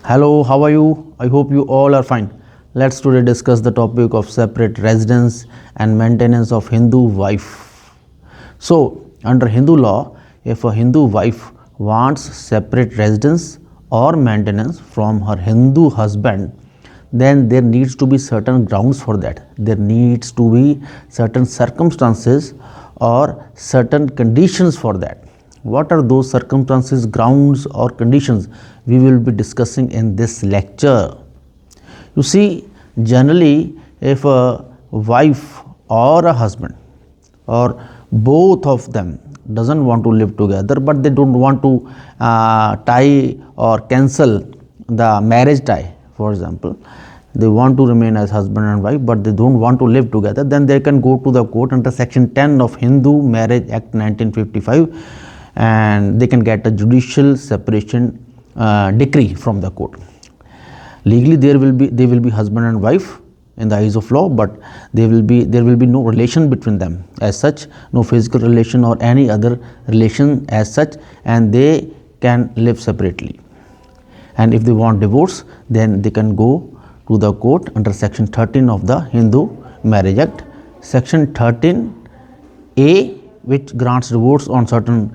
Hello, how are you? I hope you all are fine. Let's today discuss the topic of separate residence and maintenance of Hindu wife. So, under Hindu law, if a Hindu wife wants separate residence or maintenance from her Hindu husband, then there needs to be certain grounds for that. There needs to be certain circumstances or certain conditions for that. What are those circumstances, grounds, or conditions we will be discussing in this lecture? You see, generally, if a wife or a husband or both of them doesn't want to live together, but they don't want to tie or cancel the marriage tie, for example, they want to remain as husband and wife, but they don't want to live together, then they can go to the court under section 10 of Hindu Marriage Act 1955, and they can get a judicial separation decree from the court. Legally, they will be husband and wife in the eyes of law, but there will be no relation between them as such, no physical relation or any other relation as such, and they can live separately. And if they want divorce, then they can go to the court under section 13 of the Hindu Marriage Act. Section 13A, which grants divorce on certain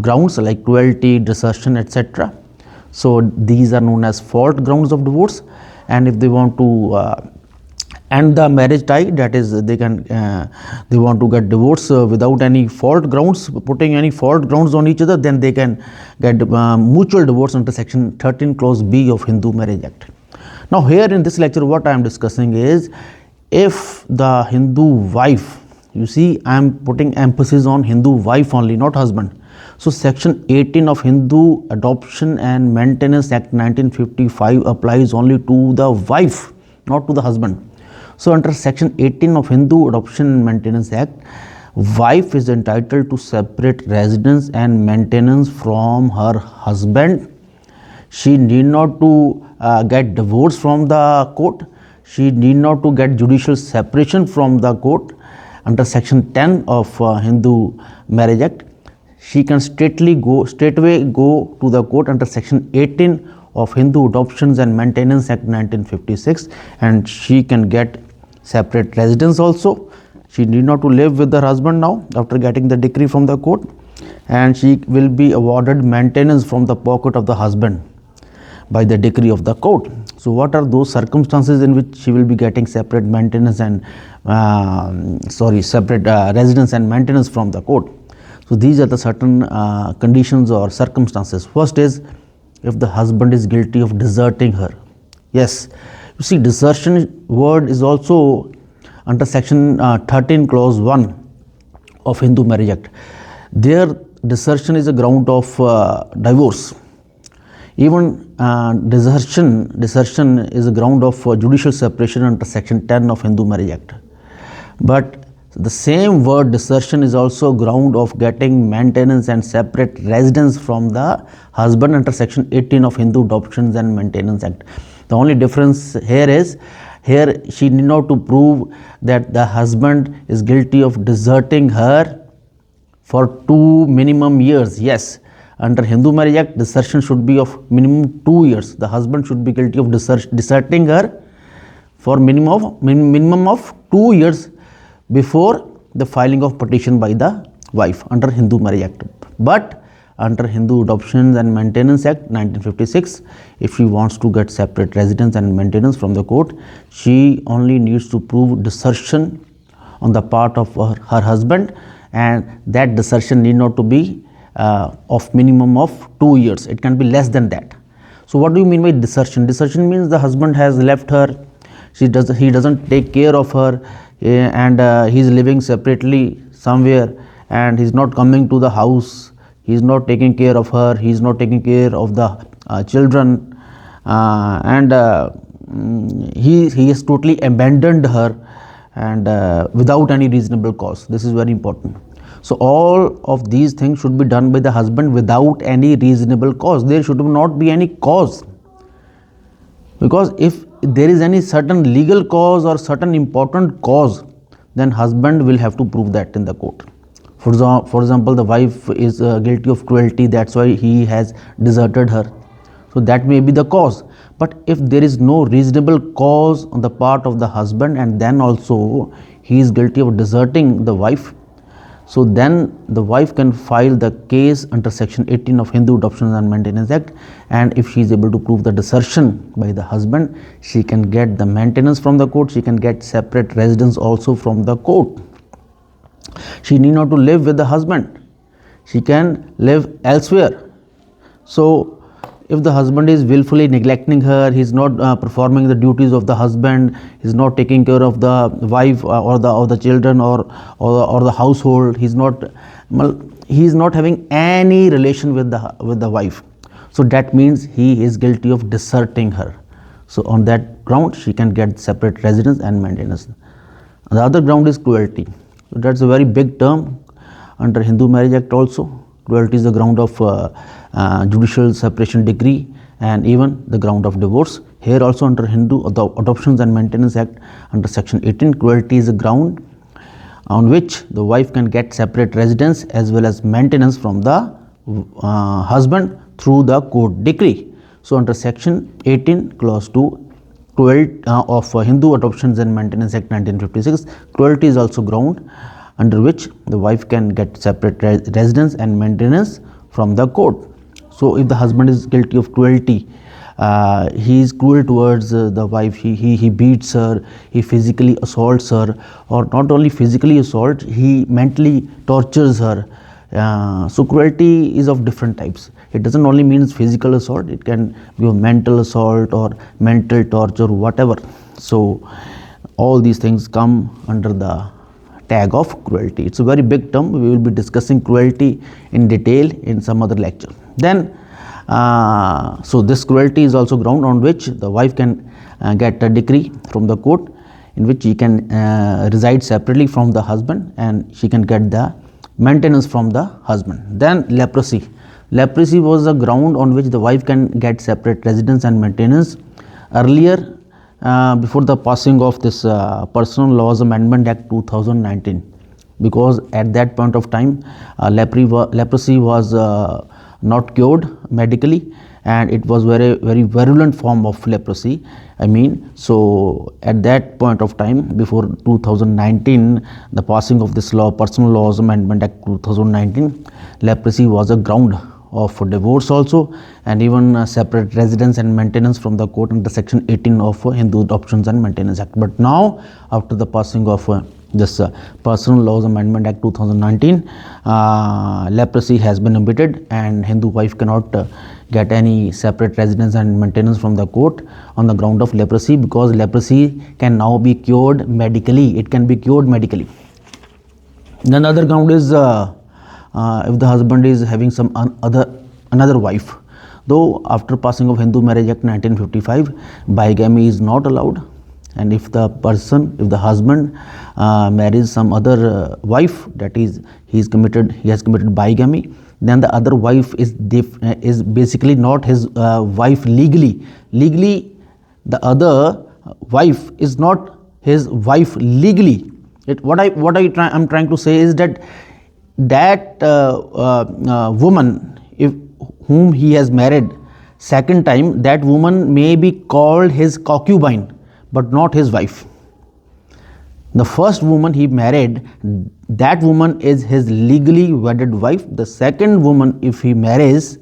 grounds like cruelty, desertion, etc. So these are known as fault grounds of divorce. And if they want to end the marriage tie, that is, they want to get divorce without any fault grounds, putting any fault grounds on each other, then they can get mutual divorce under section 13 clause B of Hindu Marriage Act. Now here in this lecture, what I am discussing is, if the Hindu wife, you see, I am putting emphasis on Hindu wife only, not husband. So section 18 of Hindu Adoption and Maintenance Act 1955 applies only to the wife, not to the husband. So under section 18 of Hindu Adoption and Maintenance Act, wife is entitled to separate residence and maintenance from her husband. She need not to get divorce from the court. She need not to get judicial separation from the court. Under section 10 of Hindu Marriage Act, she can straightway go to the court under section 18 of Hindu Adoptions and Maintenance Act 1956, and she can get separate residence also. She need not to live with her husband now after getting the decree from the court, and she will be awarded maintenance from the pocket of the husband by the decree of the court. So what are those circumstances in which she will be getting separate maintenance and separate residence and maintenance from the court? So these are the certain conditions or circumstances. First is, if the husband is guilty of deserting her. Yes, you see, desertion word is also under section 13 clause 1 of Hindu Marriage Act. There, desertion is a ground of divorce. Even desertion is a ground of judicial separation under section 10 of Hindu Marriage Act. But the same word desertion is also ground of getting maintenance and separate residence from the husband under section 18 of Hindu Adoptions and Maintenance Act. The only difference here is, here she need not to prove that the husband is guilty of deserting her for 2 minimum years. Yes, under Hindu Marriage Act, desertion should be of minimum 2 years. The husband should be guilty of deserting her for minimum of 2 years before the filing of petition by the wife under Hindu Marriage Act. But under Hindu Adoptions and Maintenance Act 1956, if she wants to get separate residence and maintenance from the court, she only needs to prove desertion on the part of her husband, and that desertion need not to be of minimum of 2 years. It can be less than that. So what do you mean by desertion? Desertion means the husband has left her, he doesn't take care of her, and he is living separately somewhere, and he is not coming to the house, he is not taking care of her, he is not taking care of the children, and he has totally abandoned her, and without any reasonable cause. This is very important. So all of these things should be done by the husband without any reasonable cause. There should not be any cause, because if there is any certain legal cause or certain important cause, then husband will have to prove that in the court. For example, the wife is guilty of cruelty, that's why he has deserted her. So that may be the cause. But if there is no reasonable cause on the part of the husband, and then also he is guilty of deserting the wife, so then the wife can file the case under section 18 of Hindu Adoption and Maintenance Act, and if she is able to prove the desertion by the husband, she can get the maintenance from the court, she can get separate residence also from the court. She need not to live with the husband, she can live elsewhere. So if the husband is willfully neglecting her, he is not performing the duties of the husband, he is not taking care of the wife or the children or the household, he is not having any relation with the wife, so that means he is guilty of deserting her. So on that ground she can get separate residence and maintenance. The other ground is cruelty. So that's a very big term under Hindu Marriage Act also. Cruelty is the ground of judicial separation decree and even the ground of divorce. Here also under Hindu Adoptions and Maintenance Act under section 18, cruelty is a ground on which the wife can get separate residence as well as maintenance from the husband through the court decree. So under section 18 clause 2 of Hindu Adoptions and Maintenance Act 1956, cruelty is also ground under which the wife can get separate residence and maintenance from the court. So if the husband is guilty of cruelty, he is cruel towards the wife, he beats her, he physically assaults her, or not only physically assault, he mentally tortures her. So cruelty is of different types. It doesn't only mean physical assault, it can be a mental assault or mental torture, whatever. So all these things come under the tag of cruelty. It's a very big term. We will be discussing cruelty in detail in some other lecture. Then so this cruelty is also ground on which the wife can get a decree from the court in which she can reside separately from the husband, and she can get the maintenance from the husband. Then leprosy. Leprosy was a ground on which the wife can get separate residence and maintenance. Earlier, before the passing of this Personal Laws Amendment Act 2019, because at that point of time leprosy was not cured medically, and it was very virulent form of leprosy. So at that point of time, before 2019, the passing of this law, Personal Laws Amendment Act 2019, leprosy was a ground of divorce also, and even separate residence and maintenance from the court under section 18 of Hindu Adoptions and Maintenance Act. But now, after the passing of this Personal Laws Amendment Act 2019, leprosy has been omitted, and Hindu wife cannot get any separate residence and maintenance from the court on the ground of leprosy, because leprosy can now be cured medically. It can be cured medically. Then other ground is if the husband is having some another wife. Though after passing of Hindu Marriage Act 1955, bigamy is not allowed, and if the husband marries some other wife, that is he has committed bigamy, then the other wife is basically not his wife legally. Legally, the other wife is not his wife legally. I'm trying to say is that woman, whom he has married second time, that woman may be called his concubine, but not his wife. The first woman he married, that woman is his legally wedded wife. The second woman, if he marries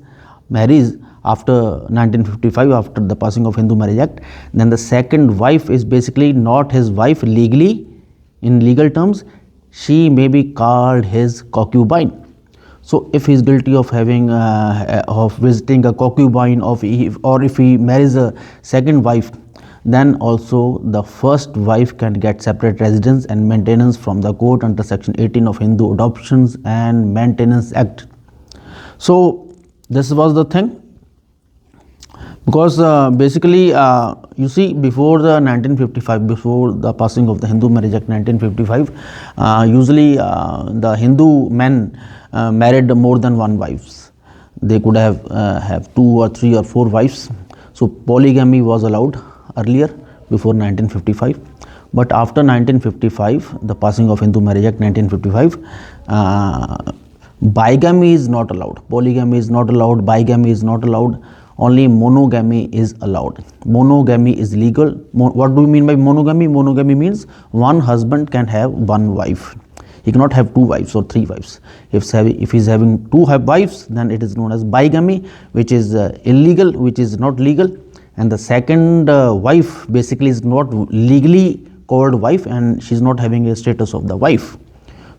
after 1955, after the passing of Hindu Marriage Act, then the second wife is basically not his wife legally. In legal terms, she may be called his concubine. So if he is guilty of having of visiting a concubine, or if he marries a second wife, then also the first wife can get separate residence and maintenance from the court under section 18 of Hindu Adoptions and Maintenance Act. So this was the thing, because basically you see, before the 1955, before the passing of the Hindu Marriage Act 1955, usually the Hindu men married more than one wives. They could have 2 or 3 or 4 wives. So polygamy was allowed earlier, before 1955. But after 1955, the passing of Hindu Marriage Act 1955, bigamy is not allowed, polygamy is not allowed, bigamy is not allowed. only monogamy is allowed. Monogamy is legal. What do you mean by monogamy? Monogamy means one husband can have one wife. He cannot have two wives or three wives. If he is having two wives, then it is known as bigamy, which is illegal, which is not legal. And the second wife basically is not legally called wife, and she is not having a status of the wife.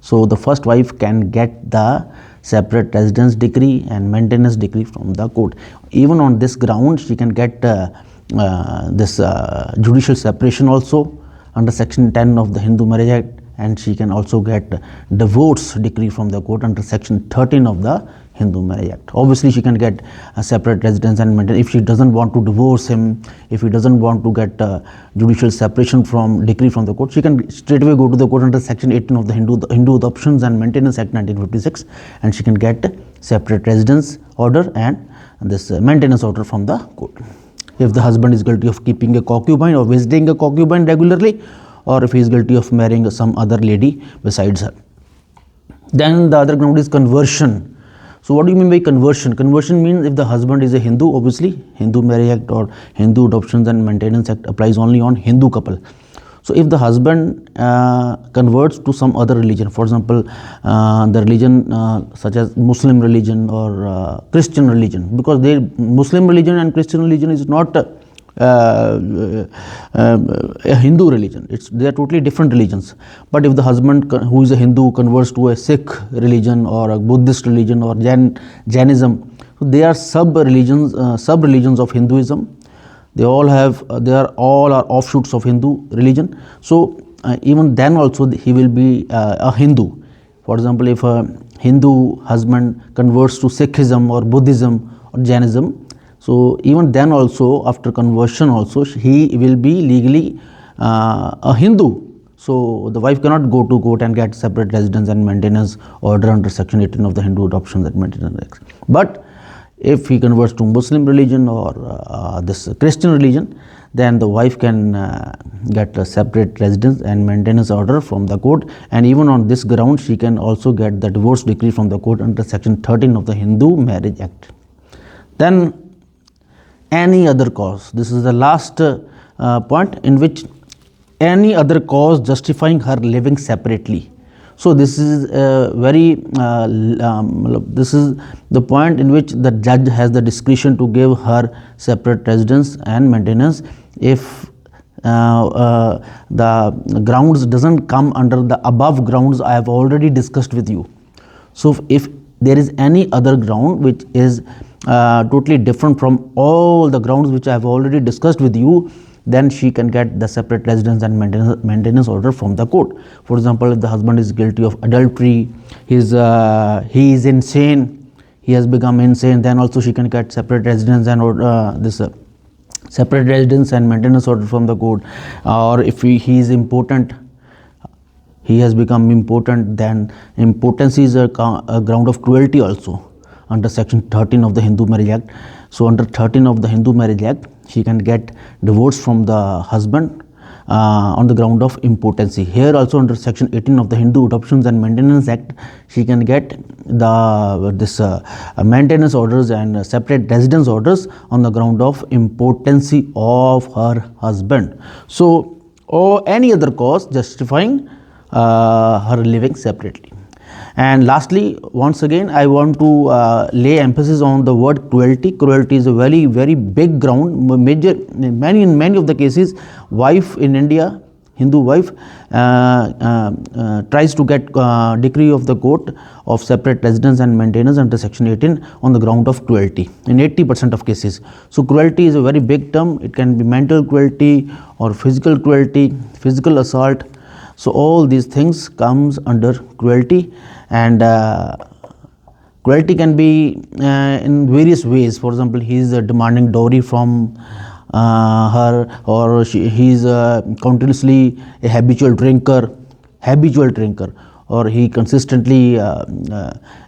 So the first wife can get the separate residence decree and maintenance decree from the court. Even on this ground, she can get this judicial separation also under section 10 of the Hindu Marriage Act, and she can also get divorce decree from the court under section 13 of the Hindu Marriage Act. Obviously, she can get a separate residence and maintenance. If she doesn't want to divorce him, if he doesn't want to get judicial separation from decree from the court, she can straight away go to the court under section 18 of the Hindu Adoptions and Maintenance Act 1956, and she can get separate residence order and this maintenance order from the court. If the husband is guilty of keeping a concubine or visiting a concubine regularly, or if he is guilty of marrying some other lady besides her. Then the other ground is conversion. So what do you mean by conversion? Conversion means if the husband is a Hindu, obviously Hindu Marriage Act or Hindu Adoptions and Maintenance Act applies only on Hindu couple. So if the husband converts to some other religion, for example, the religion such as Muslim religion or Christian religion, because Muslim religion and Christian religion is not a Hindu religion. They are totally different religions. But if the husband who is a Hindu converts to a Sikh religion or a Buddhist religion or Jainism, so they are sub religions of Hinduism. They are all offshoots of Hindu religion. So even then also he will be a Hindu. For example, if a Hindu husband converts to Sikhism or Buddhism or Jainism, so even then also after conversion also he will be legally a Hindu. So the wife cannot go to court and get separate residence and maintenance order under section 18 of the Hindu Adoptions and Maintenance Act. But if he converts to Muslim religion or this Christian religion, then the wife can get a separate residence and maintenance order from the court, and even on this ground she can also get the divorce decree from the court under section 13 of the Hindu Marriage Act. Then any other cause. This is the last point, in which any other cause justifying her living separately. So this is this is the point in which the judge has the discretion to give her separate residence and maintenance if the grounds doesn't come under the above grounds I have already discussed with you. So if there is any other ground which is totally different from all the grounds which I have already discussed with you, then she can get the separate residence and maintenance order from the court. For example, if the husband is guilty of adultery, he is insane, he has become insane, then also she can get separate residence and separate residence and maintenance order from the court. Or if he is impotent, he has become impotent, then impotency is a ground of cruelty also under section 13 of the Hindu Marriage Act. So under 13 of the Hindu Marriage Act, she can get divorce from the husband on the ground of impotency. Here also under section 18 of the Hindu Adoptions and Maintenance Act, she can get the maintenance orders and separate residence orders on the ground of impotency of her husband. So or any other cause justifying her living separately. And lastly, once again, I want to lay emphasis on the word cruelty. Cruelty is a very, very big ground. In many of the cases, wife in India, Hindu wife, tries to get decree of the court of separate residence and maintenance under section 18 on the ground of cruelty in 80% of cases. So cruelty is a very big term. It can be mental cruelty or physical cruelty, physical assault. So all these things comes under cruelty, and cruelty can be in various ways. For example, he is demanding dowry from her, or he is continuously a habitual drinker, or he consistently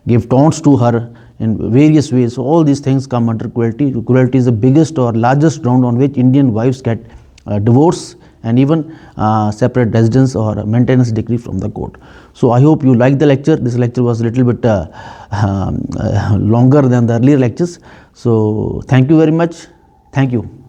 give taunts to her in various ways. So all these things come under cruelty. Cruelty is the biggest or largest ground on which Indian wives get divorce and even separate residence or maintenance decree from the court. So I hope you like the lecture. This lecture was a little bit longer than the earlier lectures. So thank you very much. Thank you.